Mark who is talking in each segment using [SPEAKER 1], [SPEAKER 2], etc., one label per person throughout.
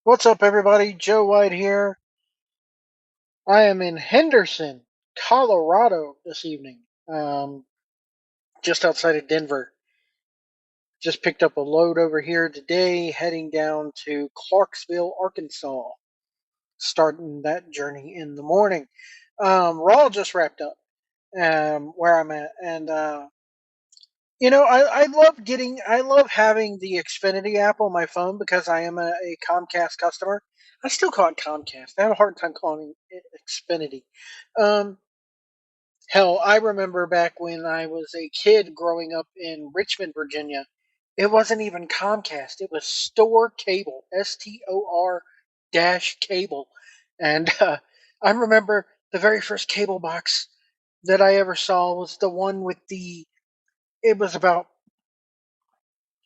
[SPEAKER 1] What's up, everybody? Joe White here. I am in Henderson, Colorado this evening, just outside of Denver. Just picked up a load over here today, heading down to Clarksville, Arkansas, starting that journey in the morning. Raw just wrapped up, where I'm at, and I love having the Xfinity app on my phone because I am a Comcast customer. I still call it Comcast. I have a hard time calling it Xfinity. Um, Hell, I remember back when I was a kid growing up in Richmond, Virginia. It wasn't even Comcast. It was Store Cable, STOR dash cable, and I remember the very first cable box that I ever saw was the one with the. It was about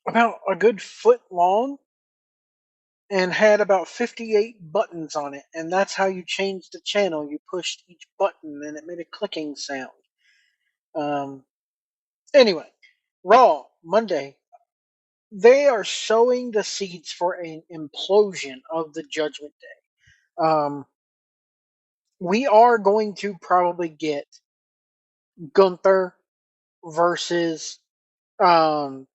[SPEAKER 1] a good foot long and had about 58 buttons on it. And that's how you changed the channel. You pushed each button and it made a clicking sound. Um, anyway, Raw, Monday. They are sowing the seeds for an implosion of the Judgment Day. We are going to probably get Gunther versus um,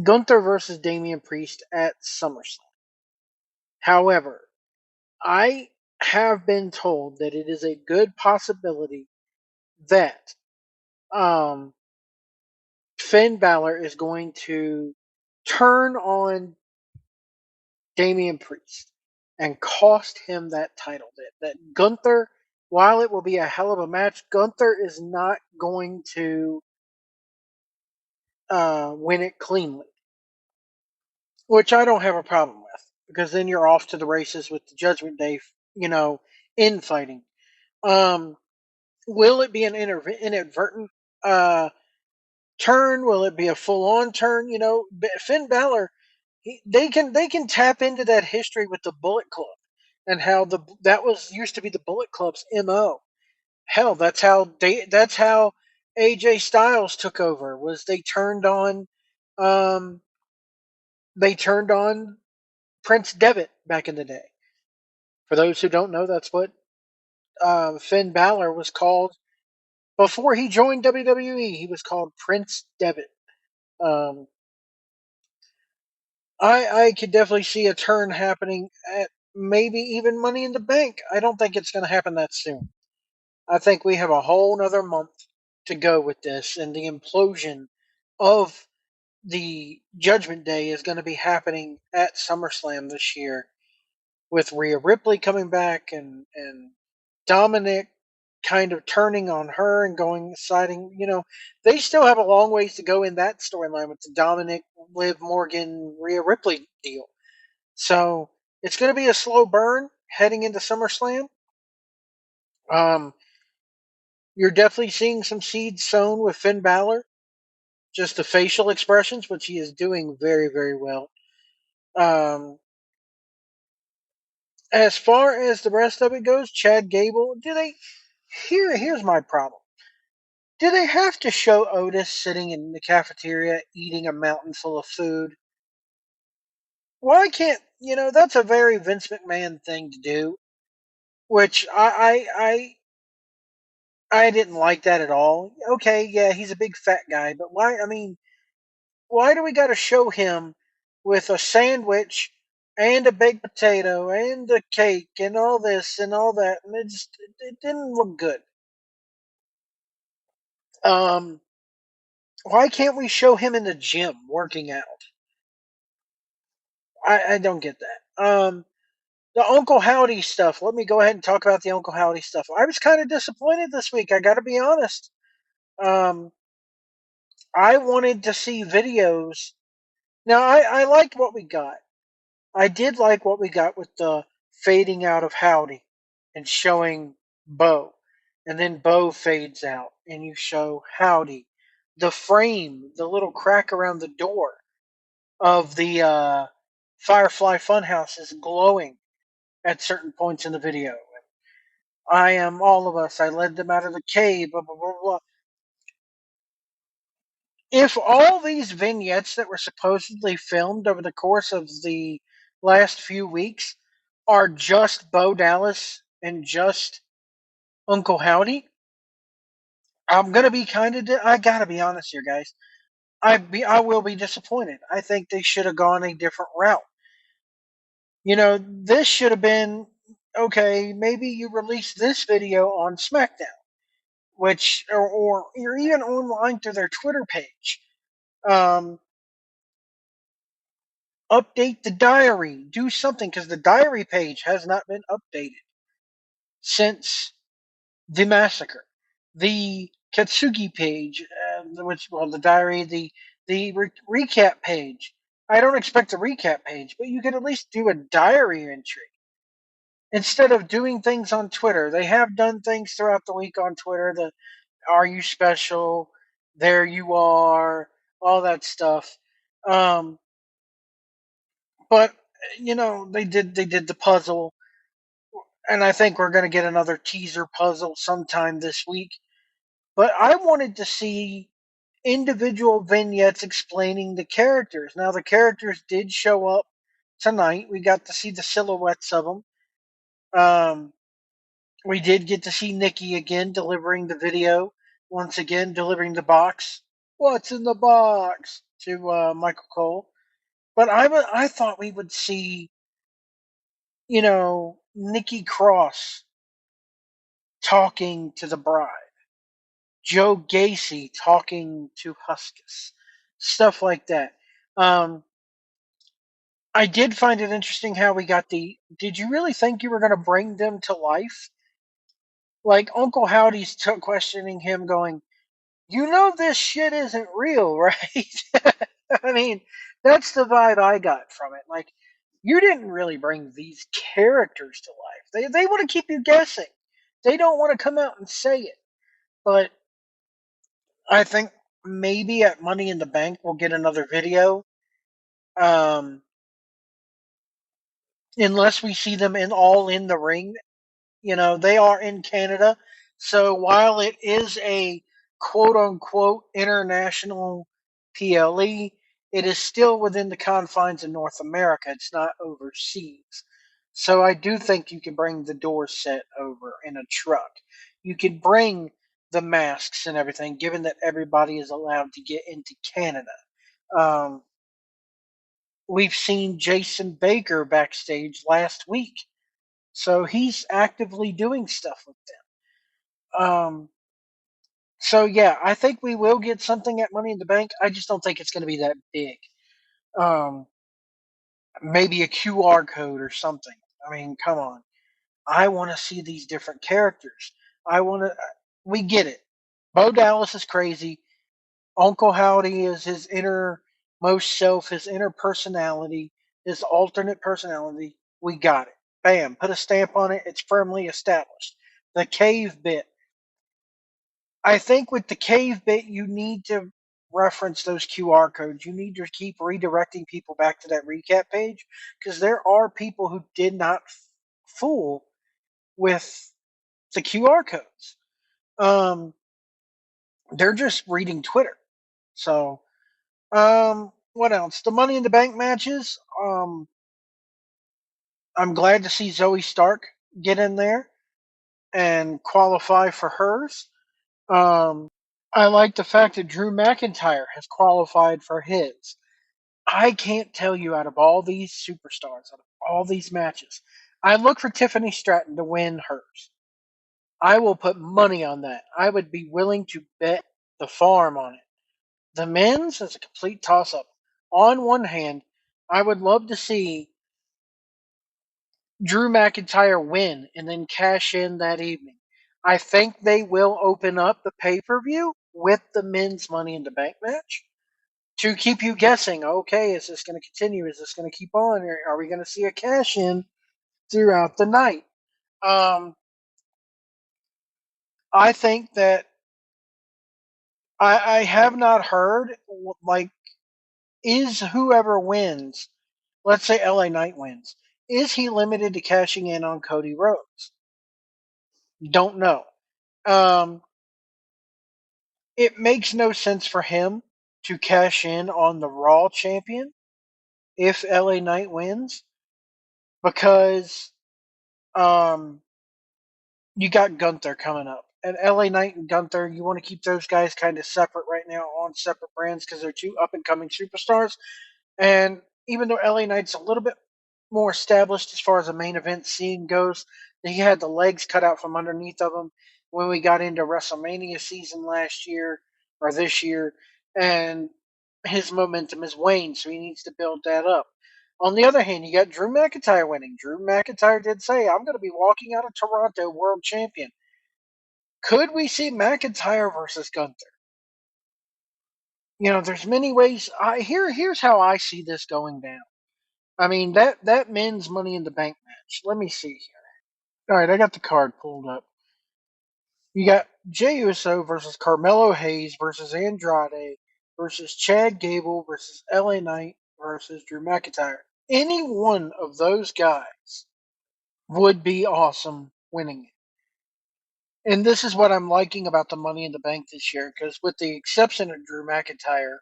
[SPEAKER 1] Gunther versus Damian Priest at SummerSlam. However, I have been told that it is a good possibility that um, Finn Balor is going to turn on Damian Priest and cost him that title. That Gunther, while it will be a hell of a match, Gunther is not going to win it cleanly, which I don't have a problem with because then you're off to the races with the Judgment Day, infighting. Um, will it be an inadvertent uh, turn? Will it be a full on turn? Finn Balor, they can tap into that history with the Bullet Club and how that was used to be the Bullet Club's MO. Hell, that's how AJ Styles took over. Was um they turned on Prince Devitt back in the day. For those who don't know, that's what Finn Balor was called before he joined WWE. He was called Prince Devitt. Um, I could definitely see a turn happening at maybe even Money in the Bank. I don't think it's going to happen that soon. I think we have a whole nother month to go with this, and the implosion of the Judgment Day is going to be happening at SummerSlam this year, with Rhea Ripley coming back and Dominic kind of turning on her and going siding. They still have a long ways to go in that storyline with the Dominic, Liv Morgan, Rhea Ripley deal. So it's going to be a slow burn heading into SummerSlam. Um, you're definitely seeing some seeds sown with Finn Balor, just the facial expressions, which he is doing very, very well. Um, as far as the rest of it goes, Chad Gable, do they? Here's my problem. Do they have to show Otis sitting in the cafeteria eating a mountain full of food? Why can't that's a very Vince McMahon thing to do, which I didn't like that at all. Okay, yeah, he's a big fat guy, but why? I mean, why do we got to show him with a sandwich and a baked potato and a cake and all this and all that? And it didn't look good. Um, why can't we show him in the gym working out? I don't get that. The Uncle Howdy stuff. Let me go ahead and talk about the Uncle Howdy stuff. I was kind of disappointed this week. I got to be honest. Um, I wanted to see videos. Now, I liked what we got. I did like what we got with the fading out of Howdy and showing Bo. And then Bo fades out and you show Howdy. The frame, the little crack around the door of the Firefly Funhouse is glowing at certain points in the video. I am all of us. I led them out of the cave. Blah blah blah blah. If all these vignettes that were supposedly filmed over the course of the last few weeks are just Bo Dallas and just Uncle Howdy, I'm gonna be kind of. I gotta be honest here, guys. I will be disappointed. I think they should have gone a different route. This should have been okay. Maybe you release this video on SmackDown, which or you're even online through their Twitter page. Um, Update the diary, do something because the diary page has not been updated since the massacre. The Katsugi page, which well, the diary, the recap page. I don't expect a recap page, but you could at least do a diary entry instead of doing things on Twitter. They have done things throughout the week on Twitter. The "Are you special?" "There you are," all that stuff. Um, but they did the puzzle, and I think we're going to get another teaser puzzle sometime this week. But I wanted to see individual vignettes explaining the characters. Now, the characters did show up tonight. We got to see the silhouettes of them. We did get to see Nikki again delivering the video, once again delivering the box. What's in the box to Michael Cole? But I thought we would see, Nikki Cross talking to the bride, Joe Gacy talking to Huskus, stuff like that. I did find it interesting how we got the. Did you really think you were going to bring them to life? Like Uncle Howdy's questioning him, going, this shit isn't real, right? I mean, that's the vibe I got from it. Like, you didn't really bring these characters to life. They want to keep you guessing. They don't want to come out and say it. But I think maybe at Money in the Bank we'll get another video. Um, unless we see them in the ring. They are in Canada. So while it is a quote unquote international PLE, it is still within the confines of North America. It's not overseas. So I do think you can bring the door set over in a truck. You could bring the masks and everything, given that everybody is allowed to get into Canada. Um, we've seen Jason Baker backstage last week. So he's actively doing stuff with them. So yeah, I think we will get something at Money in the Bank. I just don't think it's going to be that big. Um, Maybe a QR code or something. I mean, come on. I want to see these different characters. I want to. We get it. Bo Dallas is crazy. Uncle Howdy is his innermost self, his inner personality, his alternate personality. We got it. Bam. Put a stamp on it. It's firmly established. The cave bit. I think with the cave bit, you need to reference those QR codes. You need to keep redirecting people back to that recap page because there are people who did not fool with the QR codes. Um, they're just reading Twitter. So, what else? The Money in the Bank matches. I'm glad to see Zoe Stark get in there and qualify for hers. I like the fact that Drew McIntyre has qualified for his. I can't tell you out of all these superstars, out of all these matches, I look for Tiffany Stratton to win hers. I will put money on that. I would be willing to bet the farm on it. The men's is a complete toss up. On one hand, I would love to see Drew McIntyre win and then cash in that evening. I think they will open up the pay per view with the men's Money in the Bank match to keep you guessing. Okay, is this going to continue? Is this going to keep on? Or are we going to see a cash in throughout the night? Um, I think that I have not heard, like, is whoever wins, let's say LA Knight wins, is he limited to cashing in on Cody Rhodes? Don't know. Um, it makes no sense for him to cash in on the Raw champion if LA Knight wins because um, you got Gunther coming up. And LA Knight and Gunther, you want to keep those guys kind of separate right now on separate brands because they're two up and coming superstars. And even though LA Knight's a little bit more established as far as the main event scene goes, he had the legs cut out from underneath of him when we got into WrestleMania season last year or this year, and his momentum is waned, so he needs to build that up. On the other hand, you got Drew McIntyre winning. Drew McIntyre did say, I'm going to be walking out of Toronto world champion. Could we see McIntyre versus Gunther? There's many ways. Here's how I see this going down. I mean that men's Money in the Bank match. Let me see here. All right, I got the card pulled up. You got Jey Uso versus Carmelo Hayes versus Andrade versus Chad Gable versus LA Knight versus Drew McIntyre. Any one of those guys would be awesome winning it. And this is what I'm liking about the Money in the Bank this year, because with the exception of Drew McIntyre,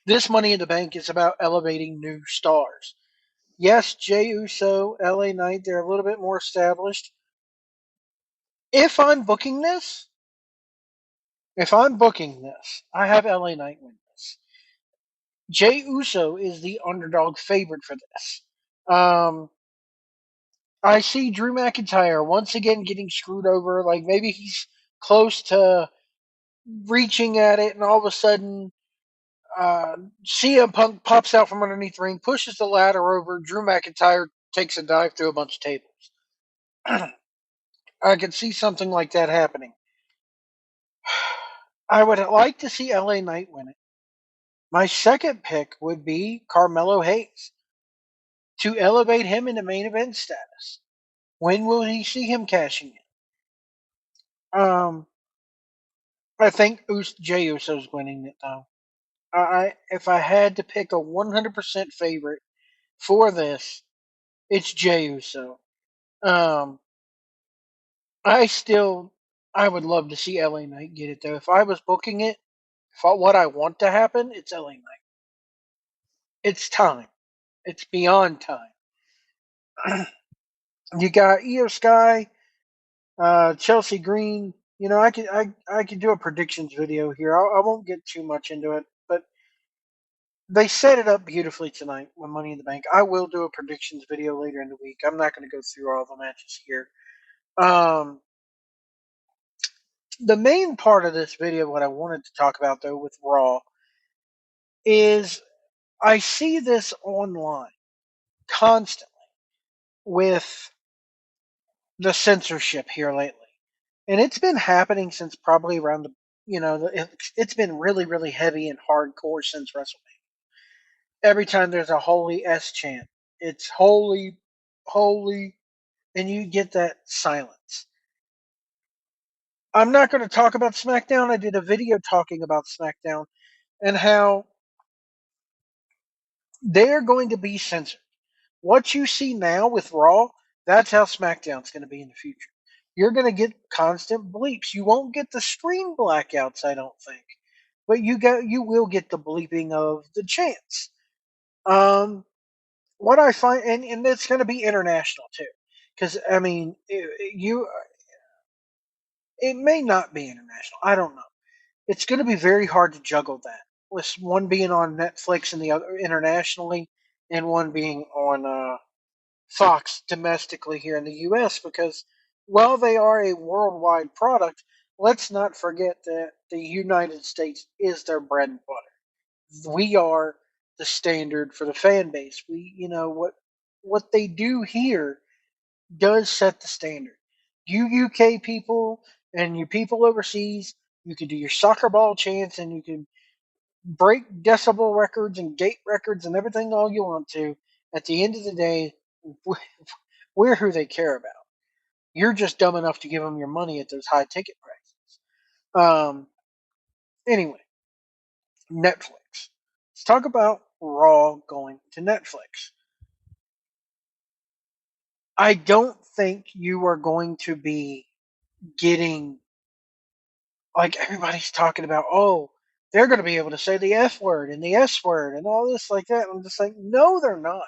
[SPEAKER 1] this Money in the Bank is about elevating new stars. Yes, Jey Uso, LA Knight, they're a little bit more established. If I'm booking this, I have LA Knight win this. Jey Uso is the underdog favorite for this. I see Drew McIntyre once again getting screwed over. Like maybe he's close to reaching at it, and all of a sudden, CM Punk pops out from underneath the ring, pushes the ladder over. Drew McIntyre takes a dive through a bunch of tables. I could see something like that happening. I would like to see LA Knight win it. My second pick would be Carmelo Hayes to elevate him into main event status. When will he see him cashing in? I think Jey Uso's winning it though. If I had to pick a 100% favorite for this, it's Jey Uso. Um, I still, I would love to see LA Knight get it though. If I was booking it, what I want to happen, it's LA Knight. It's time. It's beyond time. You got Io Sky, Chelsea Green. I could do a predictions video here. I won't get too much into it, but they set it up beautifully tonight with Money in the Bank. I will do a predictions video later in the week. I'm not going to go through all the matches here. Um, the main part of this video, what I wanted to talk about though with Raw, is I see this online constantly with the censorship here lately. And it's been happening since probably around it's been really, really heavy and hardcore since WrestleMania. Every time there's a holy S chant, it's holy, holy, and you get that silence. I'm not going to talk about SmackDown. I did a video talking about SmackDown and how they're going to be censored. What you see now with Raw, that's how SmackDown's going to be in the future. You're going to get constant bleeps. You won't get the screen blackouts, I don't think, but you will get the bleeping of the chants. What I find, and it's going to be international too, because I mean, it may not be international. I don't know. It's going to be very hard to juggle that with one being on Netflix and the other internationally, and one being on Fox domestically here in the U.S. because while they are a worldwide product, let's not forget that the United States is their bread and butter. We are the standard for the fan base. What they do here does set the standard. You UK people and you people overseas, you can do your soccer ball chants and you can break decibel records and gate records and everything all you want to. At the end of the day, we're who they care about. You're just dumb enough to give them your money at those high ticket prices. Anyway, Netflix. Let's talk about Raw going to Netflix. I don't think you are going to be getting like everybody's talking about. Oh, They're going to be able to say the F word and the S word and all this like that. I'm just like, no, they're not.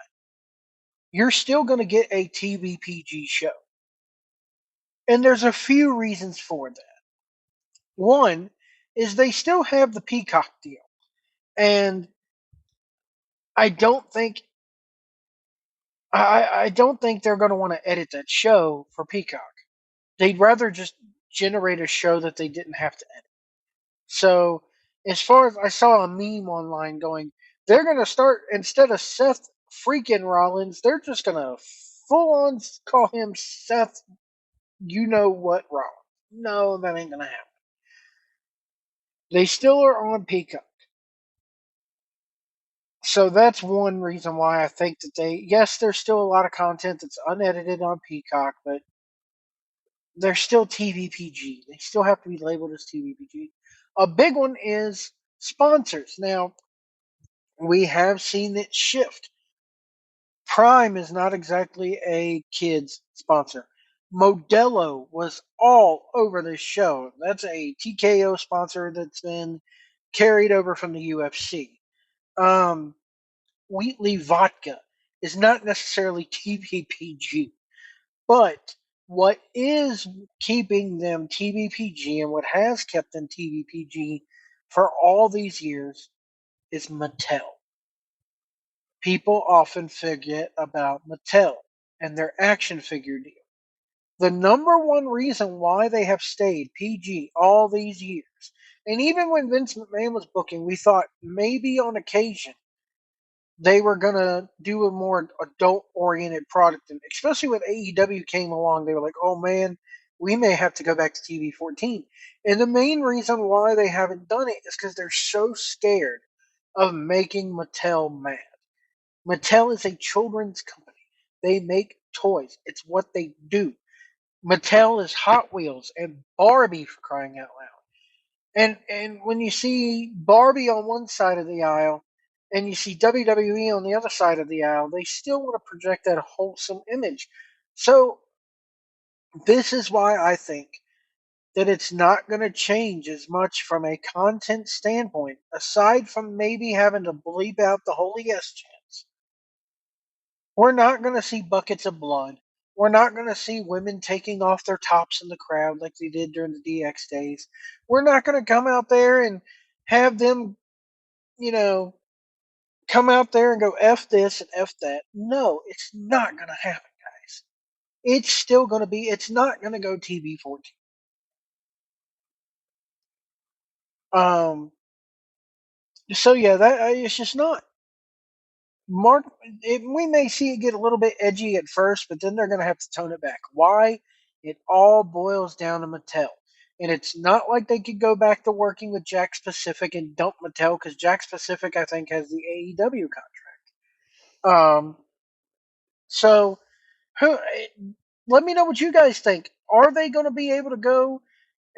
[SPEAKER 1] You're still going to get a TVPG show. And there's a few reasons for that. One is they still have the Peacock deal. And I don't think I don't think they're going to want to edit that show for Peacock. They'd rather just generate a show that they didn't have to edit. So, as far as I saw a meme online going, they're going to start, instead of Seth freaking Rollins, they're just going to full on call him Seth, you know what, Rollins. No, that ain't going to happen. They still are on Peacock. So that's one reason why I think that yes, there's still a lot of content that's unedited on Peacock, but they're still TVPG. They still have to be labeled as TVPG. A big one is sponsors. Now, we have seen it shift. Prime is not exactly a kids sponsor. Modelo was all over this show. That's a TKO sponsor that's been carried over from the UFC. Wheatley Vodka is not necessarily TVPG, but what is keeping them TVPG and what has kept them TVPG for all these years is Mattel. People often forget about Mattel and their action figure deal. The number one reason why they have stayed PG all these years, and even when Vince McMahon was booking, we thought maybe on occasion they were going to do a more adult oriented product. And especially when AEW came along, they were like, oh man, we may have to go back to TV 14. And the main reason why they haven't done it is because they're so scared of making Mattel mad. Mattel is a children's company. They make toys. It's what they do. Mattel is Hot Wheels and Barbie, for crying out loud. And when you see Barbie on one side of the aisle and you see WWE on the other side of the aisle, they still want to project that wholesome image. So this is why I think that it's not going to change as much from a content standpoint, aside from maybe having to bleep out the holy yes chants. We're not going to see buckets of blood. We're not going to see women taking off their tops in the crowd like they did during the DX days. We're not going to come out there and have them, you know, come out there and go F this and F that. No, it's not going to happen, guys. It's still going to be, it's not going to go TV 14. Um, so yeah, it's just not. Mark, we may see it get a little bit edgy at first, but then they're going to have to tone it back. Why? It all boils down to Mattel. And it's not like they could go back to working with Jack Pacific and dump Mattel because Jack Pacific, I think, has the AEW contract. So, who? Let me know what you guys think. Are they going to be able to go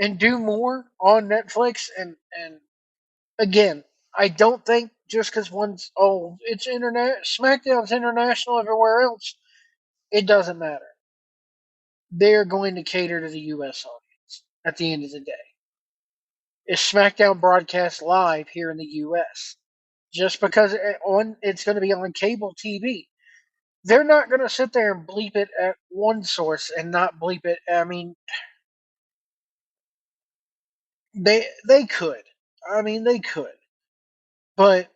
[SPEAKER 1] and do more on Netflix? And again, I don't think just because one's it's internet SmackDown's international everywhere else, it doesn't matter. They're going to cater to the U.S. audience at the end of the day. Is SmackDown broadcast live here in the U.S.? Just because it's going to be on cable TV, they're not going to sit there and bleep it at one source and not bleep it. I mean, they could. I mean, they could, but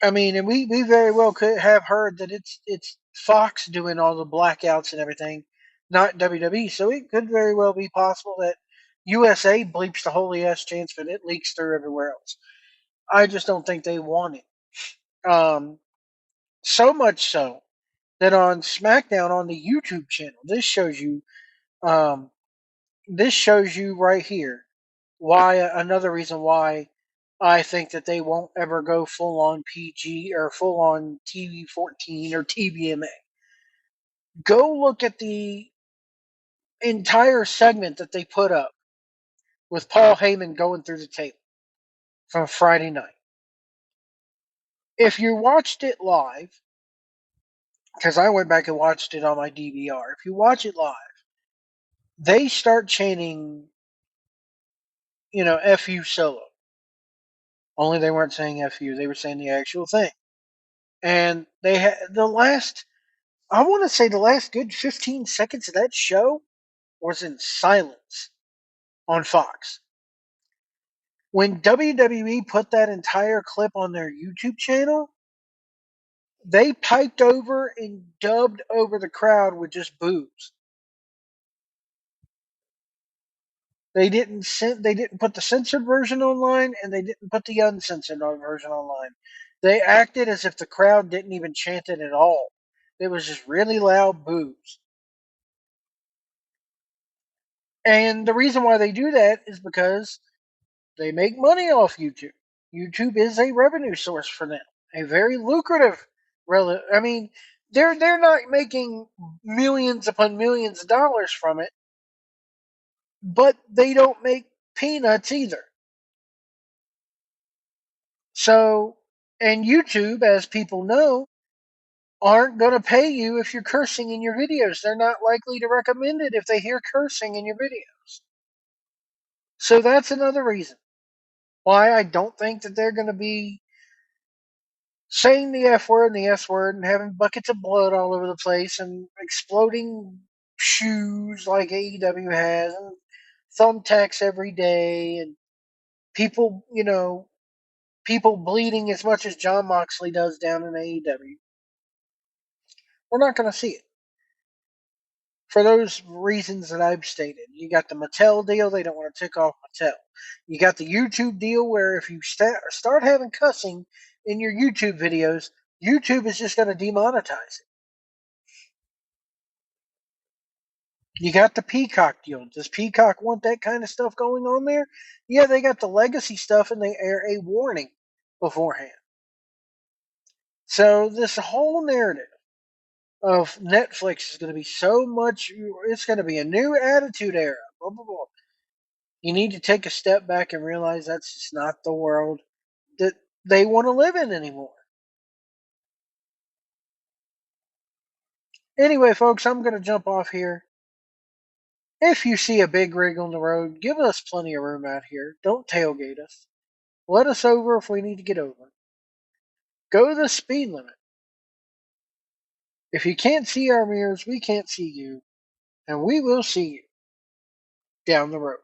[SPEAKER 1] I mean, and we very well could have heard that it's Fox doing all the blackouts and everything, not WWE. So it could very well be possible that USA bleeps the holy ass chance, but it leaks through everywhere else. I just don't think they want it. So much so that on SmackDown on the YouTube channel, um, this shows you right here why another reason why I think that they won't ever go full on PG or full on TV 14 or TVMA. Go look at the entire segment that they put up with Paul Heyman going through the tape from Friday night. If you watched it live, because I went back and watched it on my DVR, if you watch it live, they start chanting F you solo. Only they weren't saying F you, they were saying the actual thing. And they had I want to say the last good 15 seconds of that show was in silence on Fox. When WWE put that entire clip on their YouTube channel, they piped over and dubbed over the crowd with just boos. They didn't put the censored version online, and they didn't put the uncensored version online. They acted as if the crowd didn't even chant it at all. It was just really loud boos. And the reason why they do that is because they make money off YouTube. YouTube is a revenue source for them, a very lucrative. I mean, they're not making millions upon millions of dollars from it, but they don't make peanuts either. So, and YouTube, as people know, aren't going to pay you if you're cursing in your videos. They're not likely to recommend it if they hear cursing in your videos. So that's another reason why I don't think that they're going to be saying the F word and the S word and having buckets of blood all over the place and exploding shoes like AEW has and thumbtacks every day and people, people bleeding as much as John Moxley does down in AEW. We're not going to see it. For those reasons that I've stated. You got the Mattel deal, they don't want to tick off Mattel. You got the YouTube deal where if you start having cussing in your YouTube videos, YouTube is just going to demonetize it. You got the Peacock deal. Does Peacock want that kind of stuff going on there? Yeah, they got the legacy stuff and they air a warning beforehand. So this whole narrative of Netflix is going to be it's going to be a new attitude era. Blah, blah, blah. You need to take a step back and realize that's just not the world that they want to live in anymore. Anyway, folks, I'm going to jump off here. If you see a big rig on the road, give us plenty of room out here. Don't tailgate us. Let us over if we need to get over. Go the speed limit. If you can't see our mirrors, we can't see you, and we will see you down the road.